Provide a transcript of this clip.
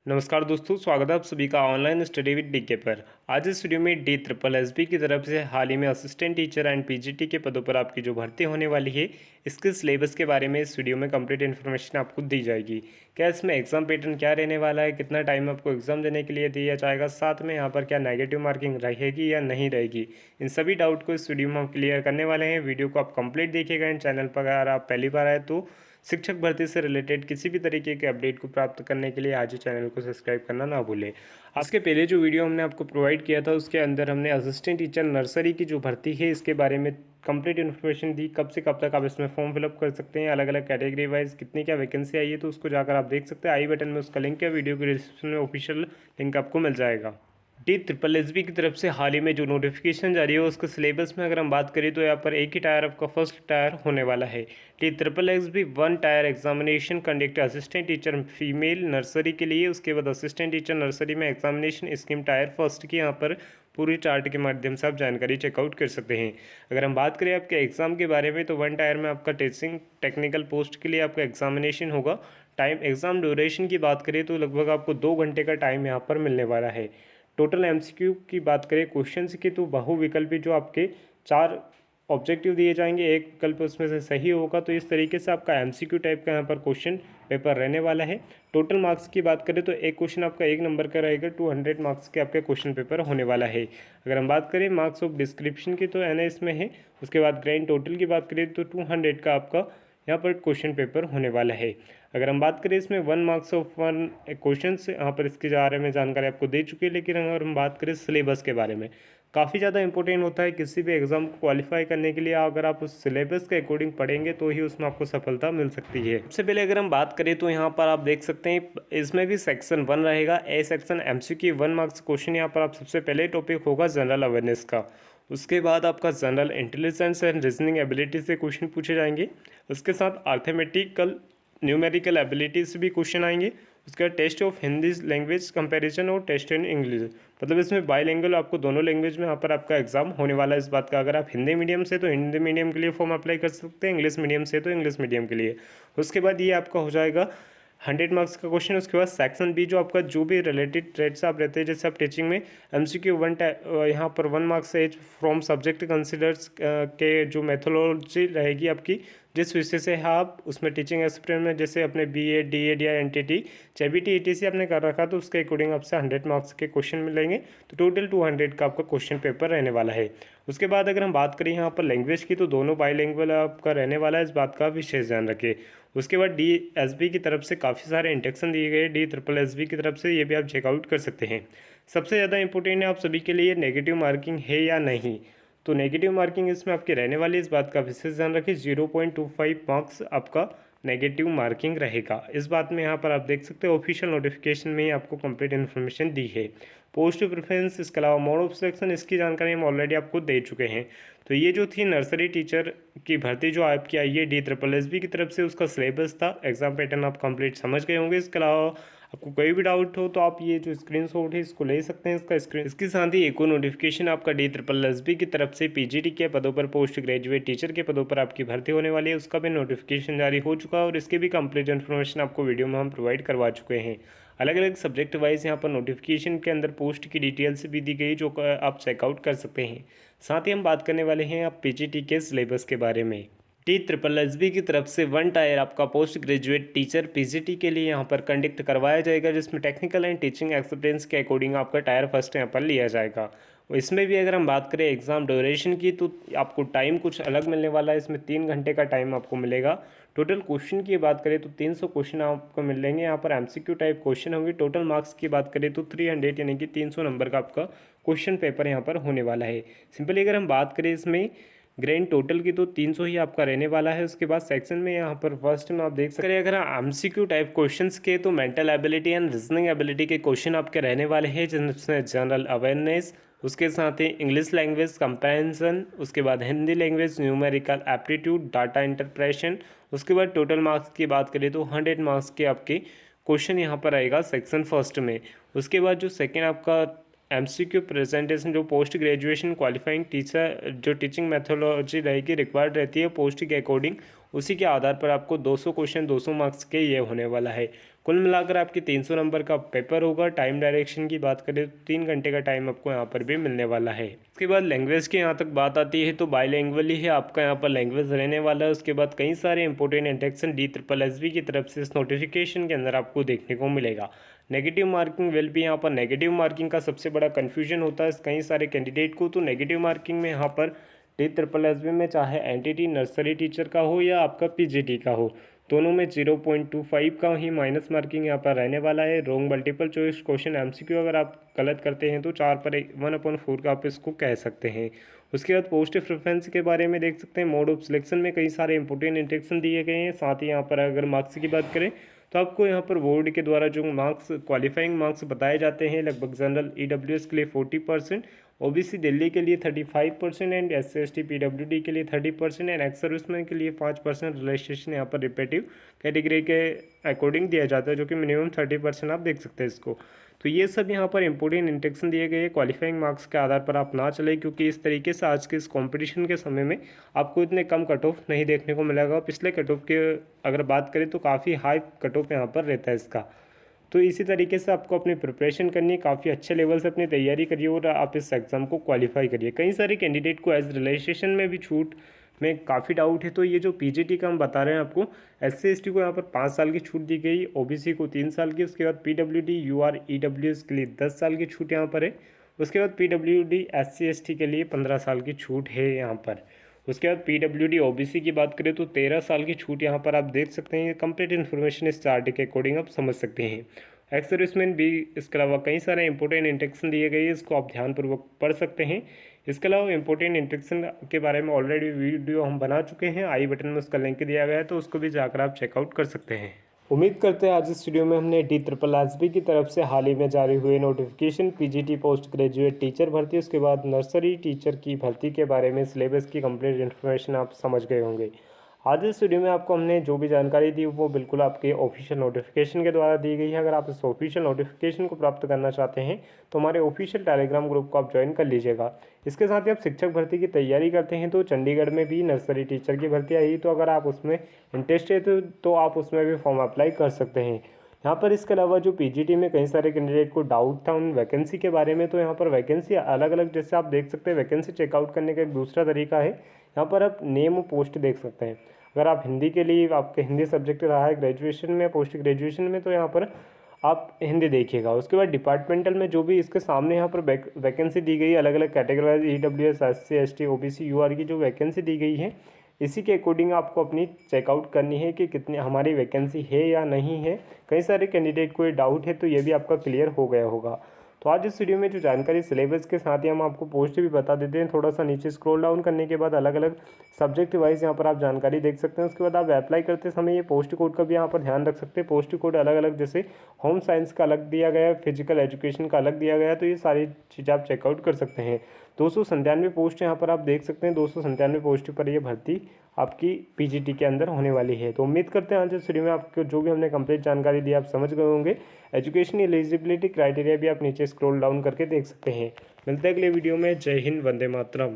नमस्कार दोस्तों, स्वागत है आप सभी का ऑनलाइन स्टडी विद डीके पर। आज इस वीडियो में डी ट्रिपल एस बी की तरफ से हाल ही में असिस्टेंट टीचर एंड पीजीटी के पदों पर आपकी जो भर्ती होने वाली है, इसके सिलेबस के बारे में इस वीडियो में कंप्लीट इन्फॉर्मेशन आपको दी जाएगी। क्या इसमें एग्जाम पैटर्न क्या रहने वाला है, कितना टाइम आपको एग्जाम देने के लिए दिया जाएगा, साथ में यहाँ पर क्या नेगेटिव मार्किंग रहेगी या नहीं रहेगी, इन सभी डाउट को इस वीडियो में हम क्लियर करने वाले हैं। वीडियो को आप कंप्लीट देखिएगा। इन चैनल पर अगर आप पहली बार आए तो शिक्षक भर्ती से रिलेटेड किसी भी तरीके के अपडेट को प्राप्त करने के लिए आज ही चैनल को सब्सक्राइब करना ना भूलें। इसके पहले जो वीडियो हमने आपको प्रोवाइड किया था उसके अंदर हमने असिस्टेंट टीचर नर्सरी की जो भर्ती है इसके बारे में कंप्लीट इन्फॉर्मेशन दी, कब से कब तक आप इसमें फॉर्म फिलअप कर सकते हैं, अलग अलग कैटेगरी वाइज कितनी क्या वैकेंसी आई है, तो उसको जाकर आप देख सकते हैं। आई बटन में उसका लिंक है, वीडियो के डिस्क्रिप्शन में ऑफिशियल लिंक आपको मिल जाएगा। डी ट्रिपल एस बी की तरफ से हाल ही में जो नोटिफिकेशन जारी है उसके सिलेबस में अगर हम बात करें तो यहाँ पर एक ही टायर आपका फर्स्ट टायर होने वाला है। D triple S B one tier examination conduct assistant teacher female nursery के लिए, उसके बाद असिस्टेंट टीचर नर्सरी में एग्जामिनेशन स्कीम टायर फर्स्ट की यहाँ पर पूरी चार्ट के माध्यम से आप जानकारी चेकआउट कर सकते हैं। अगर हम बात करें आपके एग्ज़ाम के बारे में तो वन टायर में आपका टीचिंग टेक्निकल पोस्ट के लिए आपका एग्जामिनेशन होगा। टाइम एग्ज़ाम ड्यूरेशन की बात करें तो लगभग आपको 2 घंटे का टाइम यहाँ पर मिलने वाला है। टोटल एमसीक्यू की बात करें क्वेश्चन की तो बहुविकल्पी जो आपके 4 ऑब्जेक्टिव दिए जाएंगे, एक विकल्प उसमें से सही होगा, तो इस तरीके से आपका एमसीक्यू टाइप का यहाँ पर क्वेश्चन पेपर रहने वाला है। टोटल मार्क्स की बात करें तो एक क्वेश्चन आपका 1 नंबर का रहेगा, 200 मार्क्स के आपके क्वेश्चन पेपर होने वाला है। अगर हम बात करें मार्क्स ऑफ डिस्क्रिप्शन की तो एनएस में है। उसके बाद ग्रैंड टोटल की बात करें तो 200 का आपका यहाँ पर क्वेश्चन पेपर होने वाला है। अगर हम बात करें इसमें 1 मार्क्स ऑफ 1 क्वेश्चन यहाँ पर इसके बारे में जानकारी आपको दे चुकी है। लेकिन अगर हम बात करें सिलेबस के बारे में, काफ़ी ज़्यादा इंपॉर्टेंट होता है किसी भी एग्जाम को क्वालिफाई करने के लिए। अगर आप उस सिलेबस के अकॉर्डिंग पढ़ेंगे तो ही उसमें आपको सफलता मिल सकती है। सबसे पहले अगर हम बात करें तो यहाँ पर आप देख सकते हैं इसमें भी सेक्शन 1 रहेगा। A section MCQ 1 marks question यहाँ पर आप सबसे पहले टॉपिक होगा जनरल अवेयरनेस का। उसके बाद आपका general intelligence and reasoning ability से क्वेश्चन पूछे जाएंगे। उसके साथ अर्थमेटिकल न्यूमेरिकल एबिलिटी से भी क्वेश्चन आएंगे। उसका test of Hindi language comparison और टेस्ट इन इंग्लिश, मतलब इसमें बाईलिंगुअल आपको दोनों लैंग्वेज में यहाँ पर आपका एग्जाम होने वाला है। इस बात का अगर आप हिंदी मीडियम से तो हिंदी मीडियम के लिए फॉर्म अप्लाई कर सकते हैं, इंग्लिश मीडियम से तो इंग्लिश मीडियम के लिए। उसके बाद ये आपका हो जाएगा 100 मार्क्स का क्वेश्चन। उसके बाद सेक्शन बी जो आपका जो भी रिलेटेड ट्रेड्स आप रहते हैं, जैसे आप टीचिंग में एमसीक्यू 1 यहाँ पर 1 marks as from subject considers के जो मेथोलॉजी रहेगी आपकी, जिस विषय से आप उसमें टीचिंग एक्सपीरियंस में जैसे अपने बीएड डीएड या एनटीटी चेबीटी ईटीसी आपने कर रखा तो उसके अकॉर्डिंग आपसे 100 मार्क्स के क्वेश्चन मिलेंगे। तो टोटल 200 का आपका क्वेश्चन पेपर रहने वाला है। उसके बाद अगर हम बात करें यहाँ पर लैंग्वेज की तो दोनों बाईलिंगुअल आपका रहने वाला है, इस बात का विशेष ध्यान रखिए। उसके बाद डीएसबी की तरफ से काफ़ी सारे इंटेक्शन दिए गए डी ट्रिपल एसबी की तरफ से, ये भी आप चेकआउट कर सकते हैं। सबसे ज़्यादा इंपॉर्टेंट है आप सभी के लिए नेगेटिव मार्किंग है या नहीं। तो नेगेटिव मार्किंग इसमें आपकी रहने वाली है, इस बात का विशेष ध्यान रखिए। 0.25 मार्क्स आपका नेगेटिव मार्किंग रहेगा। इस बात में यहाँ पर आप देख सकते हैं ऑफिशियल नोटिफिकेशन में ही आपको कंप्लीट इन्फॉर्मेशन दी है। पोस्ट प्रेफरेंस, इसके अलावा मोड ऑफ सिलेक्शन, इसकी जानकारी हम ऑलरेडी आपको दे चुके हैं। तो ये जो थी नर्सरी टीचर की भर्ती जो आपकी आई है डी ट्रिपल एस बी की तरफ से, उसका सिलेबस था, एग्जाम पैटर्न आप कंप्लीट समझ गए होंगे। इसके अलावा आपको कोई भी डाउट हो तो आप ये जो स्क्रीनशॉट है इसको ले सकते हैं, इसका स्क्रीन। इसके साथ ही एक और नोटिफिकेशन आपका डी ट्रिपल एस बी की तरफ से पीजीटी के पदों पर, पोस्ट ग्रेजुएट टीचर के पदों पर आपकी भर्ती होने वाली है, उसका भी नोटिफिकेशन जारी हो चुका है और इसकी भी कंप्लीट इन्फॉर्मेशन आपको वीडियो में हम प्रोवाइड करवा चुके हैं। अलग अलग सब्जेक्ट वाइज यहाँ पर नोटिफिकेशन के अंदर पोस्ट की डिटेल्स भी दी गई जो आप चेकआउट कर सकते हैं। साथ ही हम बात करने वाले हैं आप पीजीटी के सिलेबस के बारे में। डी ट्रिपल एस बी की तरफ से 1 टायर आपका पोस्ट ग्रेजुएट टीचर पीजीटी के लिए यहाँ पर कंडक्ट करवाया जाएगा, जिसमें टेक्निकल एंड टीचिंग एक्सपीरियंस के अकॉर्डिंग आपका टायर फर्स्ट यहाँ पर लिया जाएगा। इसमें भी अगर हम बात करें एग्जाम ड्यूरेशन की तो आपको टाइम कुछ अलग मिलने वाला है। इसमें 3 घंटे का टाइम आपको मिलेगा। टोटल क्वेश्चन की बात करें तो 300 क्वेश्चन आपको मिलेंगे। यहाँ पर एमसीक्यू टाइप क्वेश्चन होंगे। टोटल मार्क्स की बात करें तो 300 यानी कि 300 नंबर का आपका क्वेश्चन पेपर यहाँ पर होने वाला है। सिंपली अगर हम बात करें इसमें ग्रैंड टोटल की तो 300 ही आपका रहने वाला है। उसके बाद सेक्शन में यहाँ पर फर्स्ट में आप देख सकते हैं, अगर एमसीक्यू टाइप क्वेश्चंस के तो mental ability and reasoning ability के क्वेश्चन आपके रहने वाले हैं, जिसमें जनरल अवेयरनेस, उसके साथ ही इंग्लिश लैंग्वेज कंपैरिजन, उसके बाद Hindi language numerical aptitude, data interpretation. उसके बाद टोटल मार्क्स की बात करें तो 100 मार्क्स के आपके क्वेश्चन यहाँ पर आएगा सेक्शन फर्स्ट में। उसके बाद जो सेकेंड आपका एमसीक्यू प्रेजेंटेशन, जो पोस्ट ग्रेजुएशन क्वालिफाइंग टीचर जो टीचिंग मेथोलॉजी रहेगी रिक्वायर्ड रहती है पोस्ट के अकॉर्डिंग, उसी के आधार पर आपको 200 क्वेश्चन 200 मार्क्स के ये होने वाला है। कुल मिलाकर आपकी 300 नंबर का पेपर होगा। टाइम डायरेक्शन की बात करें तो 3 घंटे का टाइम आपको यहाँ पर भी मिलने वाला है। उसके बाद लैंग्वेज की यहाँ तक बात आती है तो बाईलैंग्वेज ही है आपका यहाँ पर लैंग्वेज रहने वाला है। उसके बाद कई सारे इंपॉर्टेंट इंटेक्शन DSSB की तरफ से इस नोटिफिकेशन के अंदर आपको देखने को मिलेगा। नेगेटिव मार्किंग विल भी यहाँ पर नेगेटिव मार्किंग का सबसे बड़ा कन्फ्यूजन होता है कई सारे कैंडिडेट को। तो नेगेटिव मार्किंग में यहाँ पर DSSB में चाहे एनटीटी नर्सरी टीचर का हो या आपका पीजीटी का हो, दोनों में 0.25 का ही माइनस मार्किंग यहाँ पर रहने वाला है। रोंग मल्टीपल चॉइस क्वेश्चन MCQ अगर आप गलत करते हैं तो 4 पर 1/4 का आप इसको कह सकते हैं। उसके बाद पोस्ट प्रेफरेंस के बारे में देख सकते हैं। मोड ऑफ सिलेक्शन में कई सारे इंपॉर्टेंट इंस्ट्रक्शन दिए गए हैं। साथ ही यहाँ पर अगर मार्क्स की बात करें तो आपको यहाँ पर बोर्ड के द्वारा जो मार्क्स क्वालिफाइंग मार्क्स बताए जाते हैं, लगभग जनरल EWS के लिए 40%, OBC दिल्ली के लिए 35% एंड SC/ST PWD के लिए 30% एंड एक्स सर्विसमैन के लिए 5% रिलेक्सेशन यहाँ पर रिपीटिव कैटेगरी के अकॉर्डिंग दिया जाता है, जो कि मिनिमम 30% आप देख सकते हैं इसको। तो ये सब यहाँ पर इंपॉर्टेंट इंस्ट्रक्शन दिए गए हैं। क्वालिफाइंग मार्क्स के आधार पर आप ना चले, क्योंकि इस तरीके से आज के इस कंपटीशन के समय में आपको इतने कम कट ऑफ नहीं देखने को मिलेगा। पिछले कट ऑफ के अगर बात करें तो काफ़ी हाई कट ऑफ यहाँ पर रहता है इसका। तो इसी तरीके से आपको अपनी प्रिपरेशन करनी, काफ़ी अच्छे लेवल से अपनी तैयारी करिए और आप इस एग्ज़ाम को क्वालिफाई करिए। कई सारे कैंडिडेट को एज रिलेक्सेशन में भी छूट में काफ़ी डाउट है। तो ये जो पीजीटी का हम बता रहे हैं आपको, SC/ST को यहाँ पर 5 साल की छूट दी गई, OBC को 3 साल की, उसके बाद PWD UR EWS के लिए 10 साल की छूट यहाँ पर है। उसके बाद PWD SC/ST के लिए 15 साल की छूट है यहाँ पर। उसके बाद PWD OBC की बात करें तो 13 साल की छूट यहाँ पर आप देख सकते हैं। कंप्लीट इन्फॉर्मेशन इस चार्ट के अकॉर्डिंग आप समझ सकते हैं। एक्स सर्विसमैन भी, इसके अलावा कई सारे इंपॉर्टेंट इंस्ट्रक्शन दिए गए हैं, इसको आप ध्यानपूर्वक पढ़ सकते हैं। इसके अलावा इंपॉर्टेंट इंस्ट्रक्शन के बारे में ऑलरेडी वीडियो हम बना चुके हैं, आई बटन में उसका लिंक दिया गया है, तो उसको भी जाकर आप चेकआउट कर सकते हैं। उम्मीद करते हैं आज इस वीडियो में हमने DSSB की तरफ से हाल ही में जारी हुए notification PGT post graduate teacher भर्ती, उसके बाद नर्सरी टीचर की भर्ती के बारे में सिलेबस की कंप्लीट इन्फॉर्मेशन आप समझ गए होंगे। आज इस वीडियो में आपको हमने जो भी जानकारी दी वो बिल्कुल आपके ऑफिशियल नोटिफिकेशन के द्वारा दी गई है। अगर आप इस ऑफिशियल नोटिफिकेशन को प्राप्त करना चाहते हैं तो हमारे ऑफिशियल टेलीग्राम ग्रुप को आप ज्वाइन कर लीजिएगा। इसके साथ ही आप शिक्षक भर्ती की तैयारी करते हैं तो चंडीगढ़ में भी नर्सरी टीचर की भर्ती आई, तो अगर आप उसमें इंटरेस्टेड है तो आप उसमें भी फॉर्म अप्लाई कर सकते हैं। यहाँ पर इसके अलावा जो PGT में कई सारे कैंडिडेट को डाउट था उन वैकेंसी के बारे में, तो यहाँ पर वैकेंसी अलग अलग, जैसे आप देख सकते हैं वैकेंसी चेकआउट करने का एक दूसरा तरीका है, यहाँ पर आप नेम और पोस्ट देख सकते हैं। अगर आप हिंदी के लिए, आपके हिंदी सब्जेक्ट रहा है ग्रेजुएशन में, पोस्ट ग्रेजुएशन में, तो यहाँ पर आप हिंदी देखिएगा। उसके बाद डिपार्टमेंटल में जो भी इसके सामने यहाँ पर वैकेंसी दी गई है, अलग अलग category wise EWS SC/ST OBC UR की जो वैकेंसी दी गई है, इसी के अकॉर्डिंग आपको अपनी चेकआउट करनी है कि कितनी हमारी वैकेंसी है या नहीं है। कई सारे कैंडिडेट को ये डाउट है, तो ये भी आपका क्लियर हो गया होगा। तो आज इस वीडियो में जो जानकारी सिलेबस के साथ ही हम आपको पोस्ट भी बता देते हैं। थोड़ा सा नीचे स्क्रॉल डाउन करने के बाद अलग अलग सब्जेक्ट वाइज यहाँ पर आप जानकारी देख सकते हैं। उसके बाद आप अप्लाई करते समय ये पोस्ट कोड का भी यहाँ पर ध्यान रख सकते हैं। पोस्ट कोड अलग अलग, जैसे होम साइंस का अलग दिया गया है, फिजिकल एजुकेशन का अलग दिया गया है, तो ये सारी चीज़ आप चेकआउट कर सकते हैं। 297 पोस्ट यहाँ पर आप देख सकते हैं। 297 पोस्ट पर ये भर्ती आपकी PGT के अंदर होने वाली है। तो उम्मीद करते हैं आज इस वीडियो में आपको जो भी हमने कंप्लीट जानकारी दी आप समझ गए होंगे। एजुकेशन एलिजिबिलिटी क्राइटेरिया भी आप नीचे स्क्रॉल डाउन करके देख सकते हैं। मिलते हैं अगले वीडियो में। जय हिंद, वंदे मातरम।